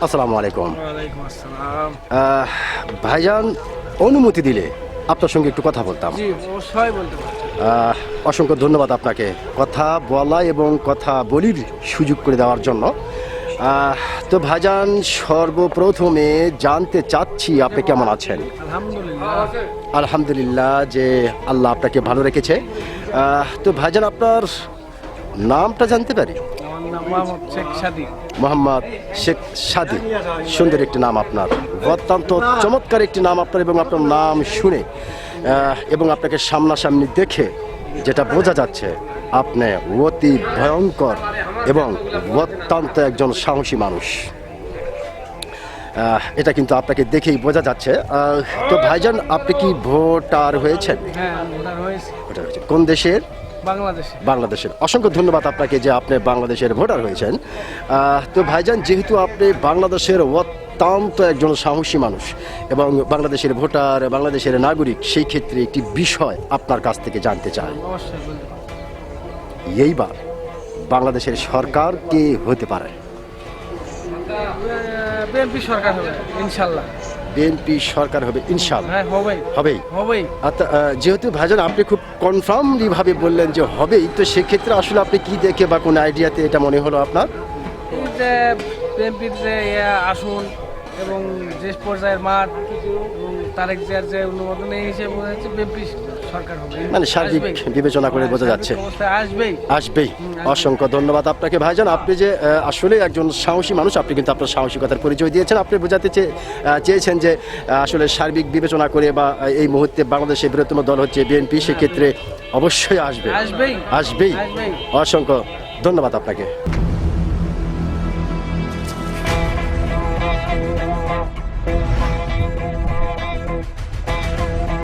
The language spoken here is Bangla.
আসসালামু আলাইকুম। ওয়ালাইকুম আসসালাম। ভাইজান অনুমতি দিলে আপনার সঙ্গে একটু কথা বলতাম। জি, অবশ্যই বলতে পারেন। অসংখ্য ধন্যবাদ আপনাকে কথা বলা এবং কথা বলির সুযোগ করে দেওয়ার জন্য। তো ভাইজান সর্বপ্রথমে জানতে চাচ্ছি আপনি কেমন আছেন? আলহামদুলিল্লাহ। আলহামদুলিল্লাহ যে আল্লাহ আপনাকে ভালো রেখেছে। তো ভাইজান আপনার নামটা জানতে পারি? আমার নাম মোহাম্মদ শেখ সাদিক। মোহাম্মদ শেখ সাদিক, সুন্দর একটি নাম আপনার, অত্যন্ত চমৎকার একটি নাম আপনার। এবং আপনার নাম শুনে এবং আপনাকে সামনাসামনি দেখে যেটা বোঝা যাচ্ছে আপনি অতি ভয়ঙ্কর এবং অত্যন্ত একজন সাহসী মানুষ। এটা কিন্তু আপনাকে দেখেই বোঝা যাচ্ছে। তো ভাইজান আপনি কি ভোটার হয়েছেন? হ্যাঁ, ভোটার হয়েছে। ভোটার হয়েছে কোন দেশের? বাংলাদেশে। বাংলাদেশের। অসংখ্য ধন্যবাদ আপনাকে যে আপনি বাংলাদেশের ভোটার হয়েছেন। তো ভাইজান যেহেতু আপনি বাংলাদেশের অত্যন্ত একজন সাহসী মানুষ এবং বাংলাদেশের ভোটার, বাংলাদেশের নাগরিক, সেই ক্ষেত্রে একটি বিষয় আপনার কাছ থেকে জানতে চাই। অবশ্যই বলতে পারেন। এইবার বাংলাদেশের সরকার কে হতে পারে? বিএনপি সরকার হবে ইনশাল্লাহ। বিএনপি সরকার হবে ইনশাআল্লাহ। হ্যাঁ, হবেই হবেই। হবেই। আচ্ছা, যেহেতু ভাইজান আপনি খুব কনফার্মলি ভাবে বললেন যে হবেই, তো সেক্ষেত্রে আসলে আপনি কি দেখে বা কোন আইডিয়াতে এটা মনে হলো আপনার? এই যে বিএনপির যে আসন এবং যে পর্যায়ের মাঠ এবং তারেক জিয়ার যে অনুমোদন, এই হিসেবে বোঝা যাচ্ছে বিএনপি সরকার হবে। মানে সার্বিক আসবেই। বিবেচনা করে বোঝা যাচ্ছে সার্বিক অবস্থায় আসবেই। আসবেই। আসবেই। অসংখ্য ধন্যবাদ আপনাকে ভাইজান। আপনি যে আসলে একজন সাহসী মানুষ, আপনি কিন্তু আপনার সাহসিকতার পরিচয় দিয়েছেন। আপনি বোঝাতে চেয়েছেন যে আসলে সার্বিক বিবেচনা করে বা এই মুহূর্তে বাংলাদেশের বৃহত্তম দল হচ্ছে বিএনপি, সেক্ষেত্রে অবশ্যই আসবে। আসবেই। আসবেই। আসবেই। অসংখ্য ধন্যবাদ আপনাকে।